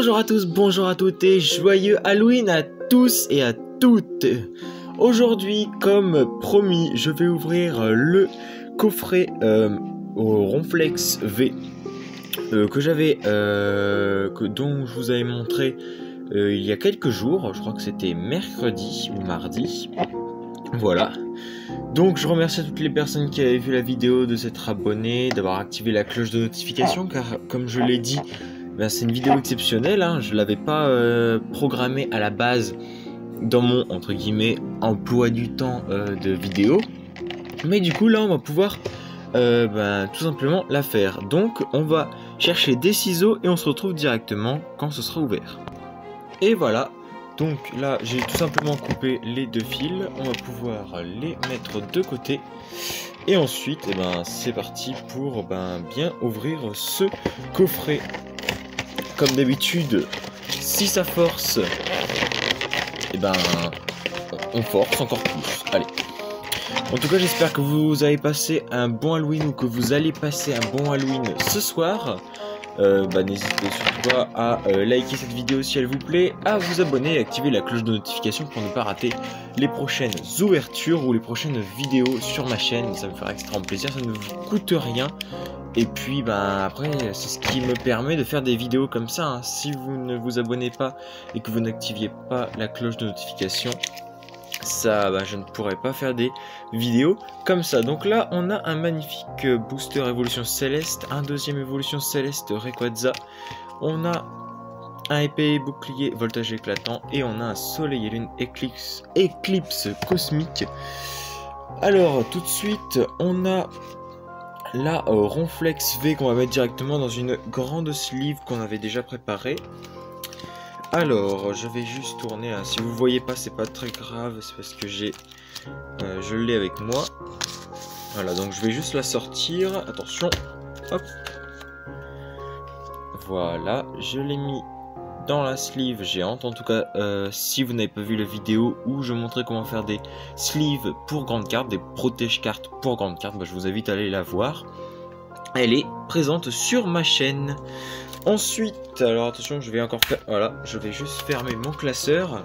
Bonjour à tous, bonjour à toutes et joyeux Halloween à tous et à toutes. Aujourd'hui, comme promis, je vais ouvrir le coffret au Ronflex V que j'avais, dont je vous avais montré il y a quelques jours. Je crois que c'était mercredi ou mardi. Voilà. Donc je remercie à toutes les personnes qui avaient vu la vidéo de s'être abonnées, d'avoir activé la cloche de notification, car comme je l'ai dit, ben, c'est une vidéo exceptionnelle, hein. Je ne l'avais pas programmée à la base dans mon entre guillemets emploi du temps de vidéo. Mais du coup là on va pouvoir tout simplement la faire. Donc on va chercher des ciseaux et on se retrouve directement quand ce sera ouvert. Et voilà. Donc là j'ai tout simplement coupé les deux fils, on va pouvoir les mettre de côté et ensuite c'est parti pour bien ouvrir ce coffret. Comme d'habitude, si ça force, on force encore plus. Allez. En tout cas j'espère que vous avez passé un bon Halloween ou que vous allez passer un bon Halloween ce soir. N'hésitez surtout pas à liker cette vidéo si elle vous plaît, à vous abonner et activer la cloche de notification pour ne pas rater les prochaines ouvertures ou les prochaines vidéos sur ma chaîne. Ça me fera extrêmement plaisir, ça ne vous coûte rien. Et puis après c'est ce qui me permet de faire des vidéos comme ça, hein. Si vous ne vous abonnez pas et que vous n'activiez pas la cloche de notification, je ne pourrais pas faire des vidéos comme ça. Donc là on a un magnifique booster évolution céleste, un deuxième évolution céleste Rayquaza, on a un épée bouclier voltage éclatant et on a un soleil et lune éclipse cosmique. Alors tout de suite on a la Ronflex V qu'on va mettre directement dans une grande sleeve qu'on avait déjà préparée. Alors, je vais juste tourner là. Si vous voyez pas, c'est pas très grave, c'est parce que je l'ai avec moi. Voilà, donc je vais juste la sortir. Attention, hop. Voilà, je l'ai mis dans la sleeve géante. En tout cas, si vous n'avez pas vu la vidéo où je montrais comment faire des sleeves pour grandes cartes, des protège cartes pour grandes cartes, je vous invite à aller la voir. Elle est présente sur ma chaîne. Ensuite, alors attention, je vais encore faire, voilà, je vais juste fermer mon classeur.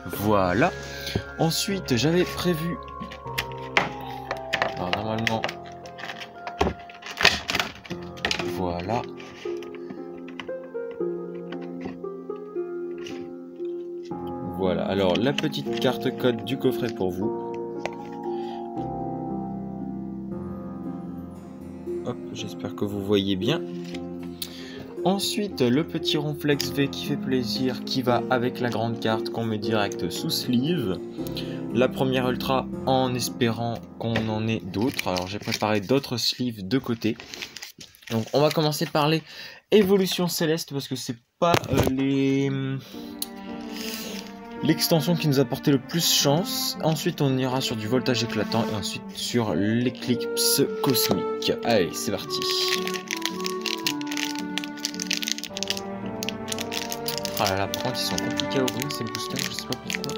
Voilà. Ensuite, j'avais prévu, alors normalement, voilà. Voilà, alors la petite carte code du coffret pour vous. Hop, j'espère que vous voyez bien. Ensuite, le petit Ronflex V qui fait plaisir, qui va avec la grande carte qu'on met direct sous sleeve. La première ultra en espérant qu'on en ait d'autres. Alors j'ai préparé d'autres sleeves de côté. Donc on va commencer par les évolutions célestes parce que c'est pas l'extension qui nous a porté le plus chance. Ensuite on ira sur du voltage éclatant et ensuite sur l'éclipse cosmique. Allez, c'est parti. Ah là là, par contre ils sont compliqués à ouvrir ces boosters, je sais pas pourquoi.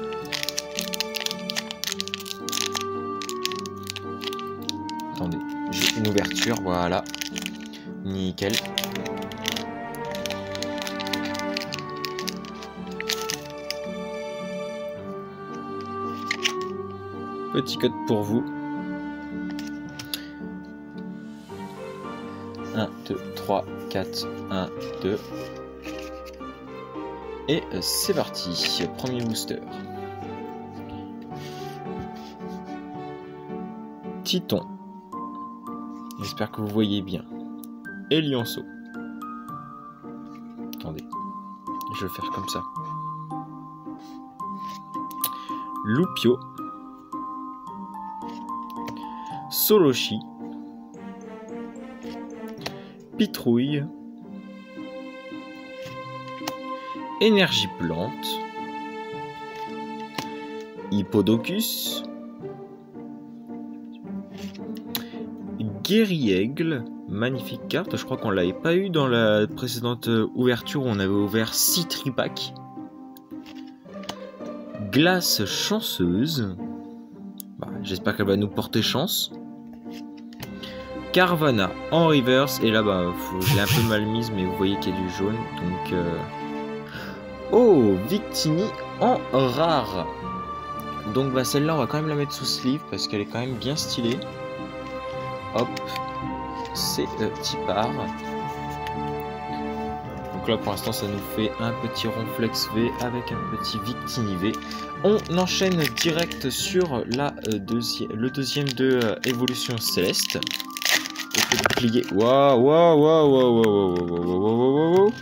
Attendez, j'ai une ouverture, voilà. Nickel. Petit code pour vous. 1, 2, 3, 4, 1, 2. Et c'est parti. Premier booster. Titon. J'espère que vous voyez bien. Et lionceau. Attendez. Je vais faire comme ça. Loupio. Solochi, Pitrouille, Énergie plante, Hippodocus, Guéri-aigle, magnifique carte, je crois qu'on l'avait pas eu dans la précédente ouverture où on avait ouvert 6 tripacks. Glace chanceuse, j'espère qu'elle va nous porter chance. Carvana en reverse. Et là, bah, je l'ai un peu mal mise, mais vous voyez qu'il y a du jaune. Donc, oh, Victini en rare. Donc, bah, celle-là, on va quand même la mettre sous sleeve parce qu'elle est quand même bien stylée. Hop, c'est petit part. Donc là, pour l'instant, ça nous fait un petit Ronflex V avec un petit Victini V. On enchaîne direct sur la le deuxième de Évolution Céleste. Plier. Waouh, waouh, waouh, waouh, waouh, waouh, waouh, waouh.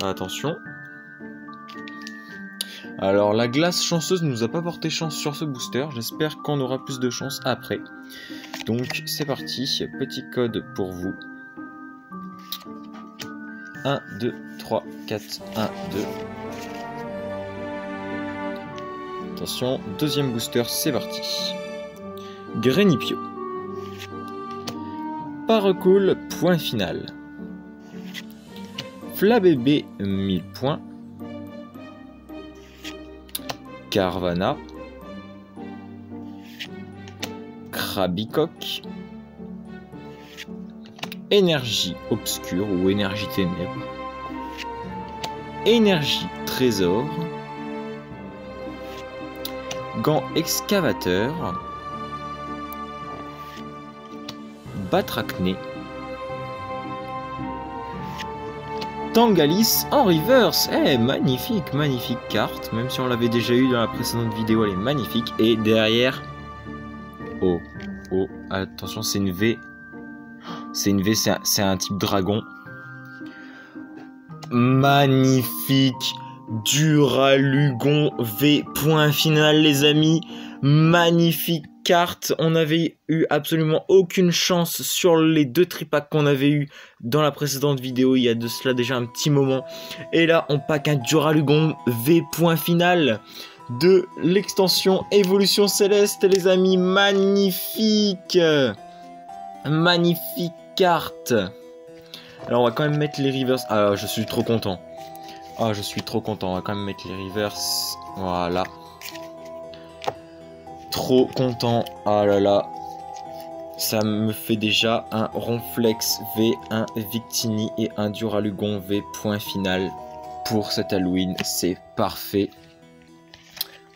Attention. Alors, la glace chanceuse ne nous a pas porté chance sur ce booster. J'espère qu'on aura plus de chance après. Donc, c'est parti. Petit code pour vous. 1, 2, 3, 4, 1, 2. Attention, deuxième booster, c'est parti. Grenipio. Paracool, point final. Flabébé, 1000 points. Carvana. Krabicoque. Énergie obscure ou énergie ténèbres. Énergie trésor. Gant excavateur. Batracné. Tangalis en reverse. Eh, magnifique, magnifique carte. Même si on l'avait déjà eu dans la précédente vidéo, elle est magnifique. Et derrière... Oh, oh, attention, c'est une V. C'est une V, c'est un type dragon. Magnifique. Duralugon V. Point final, les amis. Magnifique carte. On avait eu absolument aucune chance sur les deux tripacks qu'on avait eu dans la précédente vidéo. Il y a de cela déjà un petit moment. Et là, on pack un Duralugon V. Point final de l'extension Évolution Céleste, les amis. Magnifique. Magnifique carte. Alors on va quand même mettre les reverse. Ah, je suis trop content. Ah, je suis trop content. On va quand même mettre les reverse. Voilà. Trop content. Ah là là. Ça me fait déjà un Ronflex V, un Victini et un Duralugon V. Point final pour cet Halloween. C'est parfait.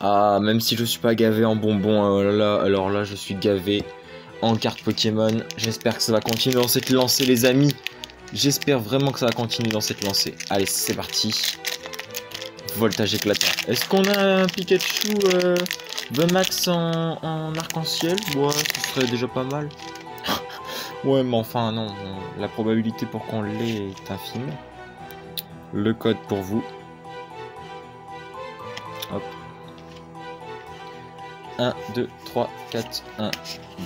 Ah, même si je suis pas gavé en bonbons, alors là je suis gavé en carte Pokémon. J'espère que ça va continuer dans cette lancée, les amis. J'espère vraiment que ça va continuer dans cette lancée. Allez, c'est parti. Voltage éclatant. Est-ce qu'on a un Pikachu VMAX en arc-en-ciel? Ouais, ce serait déjà pas mal. Ouais, mais enfin, non. La probabilité pour qu'on l'ait est infime. Le code pour vous. Hop. 1, 2, 3, 4, 1,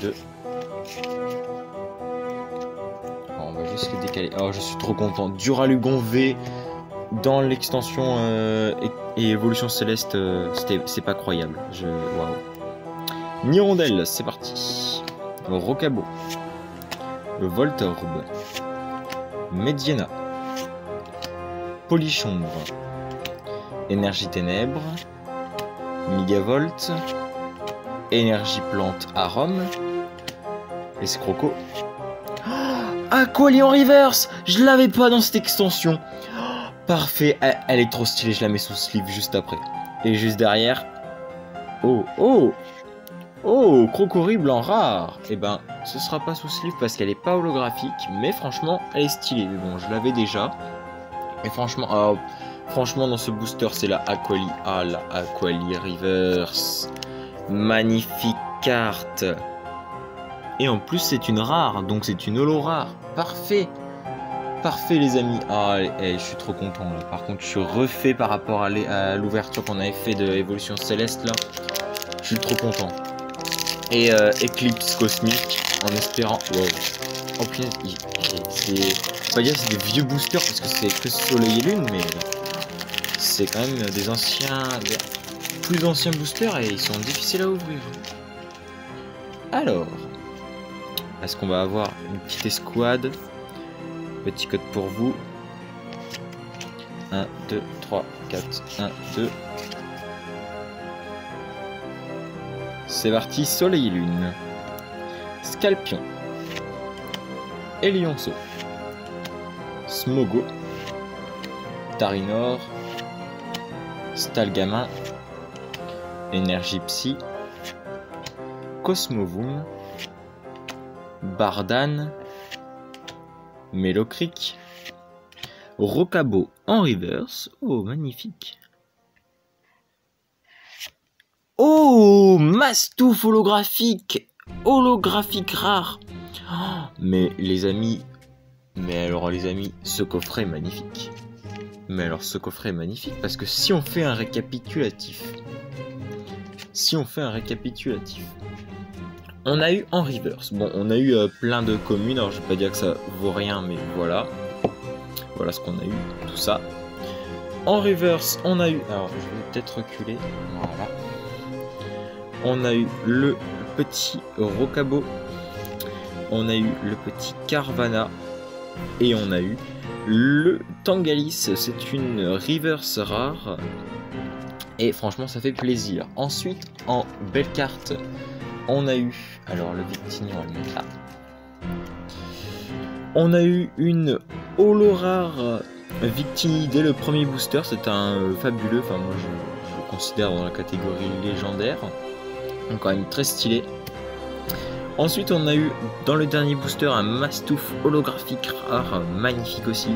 2. On va juste le décaler. Oh, je suis trop content. Duralugon V dans l'extension et Évolution Céleste, c'est pas croyable. Waouh. Nirondelle, c'est parti. Rocabo. Voltorb. Mediana. Polichombre. Énergie ténèbres. Migavolt. Énergie plante arôme. Escroco. Aquali en reverse. Je l'avais pas dans cette extension. Parfait, elle est trop stylée, je la mets sous sleeve juste après. Et juste derrière... Oh, oh. Oh, Crocorible en rare. Eh ben, ce sera pas sous sleeve parce qu'elle est pas holographique. Mais franchement, elle est stylée. Mais bon, je l'avais déjà. Et franchement, franchement dans ce booster, c'est la Aquali. Ah, la Aquali reverse. Magnifique carte. Et en plus, c'est une rare. Donc c'est une holo rare. Parfait. Parfait, les amis. Ah, je suis trop content là. Par contre, je suis refait par rapport à l'ouverture qu'on avait fait de Évolution Céleste là. Je suis trop content. Et Eclipse Cosmique en espérant. Wow. Oh putain, c'est pas dire c'est des vieux boosters parce que c'est que Soleil et Lune, mais c'est quand même des plus anciens boosters et ils sont difficiles à ouvrir. Alors, est-ce qu'on va avoir une petite escouade? Petit code pour vous. 1, 2, 3, 4, 1, 2. C'est parti, Soleil et Lune. Scalpion, Elionceau, Smogo, Tarinor, Stalgamin, Énergie Psy, Cosmovoom, Bardan, Melocric, Rocabo en reverse. Oh, magnifique. Oh, Mastouf holographique. Holographique rare. Oh, mais les amis, ce coffret est magnifique. Mais alors ce coffret est magnifique parce que si on fait un récapitulatif, on a eu en reverse, bon on a eu plein de communes, alors je vais pas dire que ça vaut rien mais voilà ce qu'on a eu, tout ça. En reverse on a eu, alors je vais peut-être reculer, voilà. On a eu le petit Rocabo, on a eu le petit Carvana et on a eu le Tangalis. C'est une reverse rare et franchement ça fait plaisir. Ensuite en belle carte on a eu, alors le Victini on va le mettre là, on a eu une holo rare Victini dès le premier booster. C'est un fabuleux, enfin moi je le considère dans la catégorie légendaire, donc quand même très stylé. Ensuite on a eu dans le dernier booster un Mastouf holographique rare, magnifique aussi.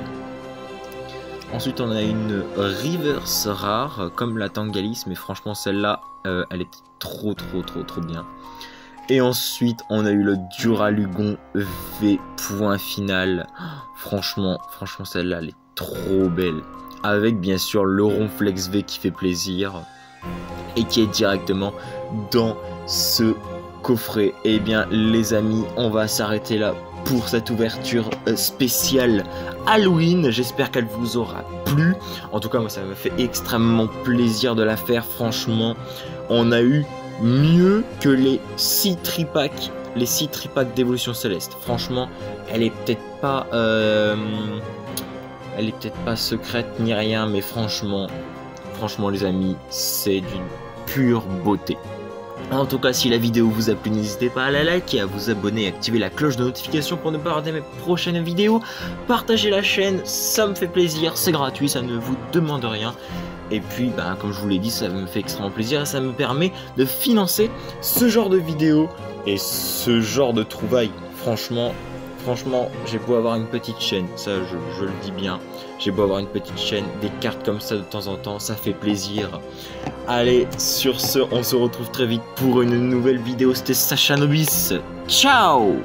Ensuite on a une reverse rare comme la Tangalis, mais franchement celle-là elle est trop bien. Et ensuite on a eu le Duralugon V point final. Franchement celle-là elle est trop belle. Avec bien sûr le Ronflex V qui fait plaisir et qui est directement dans ce coffret. Et bien les amis, on va s'arrêter là pour cette ouverture spéciale Halloween. J'espère qu'elle vous aura plu. En tout cas moi ça m'a fait extrêmement plaisir de la faire. Franchement on a eu mieux que les 6 tripacks d'évolution céleste. Franchement elle est peut-être pas secrète ni rien, mais franchement les amis c'est d'une pure beauté. En tout cas, si la vidéo vous a plu, n'hésitez pas à la liker, à vous abonner et activer la cloche de notification pour ne pas rater mes prochaines vidéos. Partagez la chaîne, ça me fait plaisir, c'est gratuit, ça ne vous demande rien. Et puis, comme je vous l'ai dit, ça me fait extrêmement plaisir et ça me permet de financer ce genre de vidéos et ce genre de trouvailles. Franchement, j'ai beau avoir une petite chaîne, ça je le dis bien, j'ai beau avoir une petite chaîne, des cartes comme ça de temps en temps, ça fait plaisir. Allez, sur ce, on se retrouve très vite pour une nouvelle vidéo. C'était Sacha Nobis, ciao!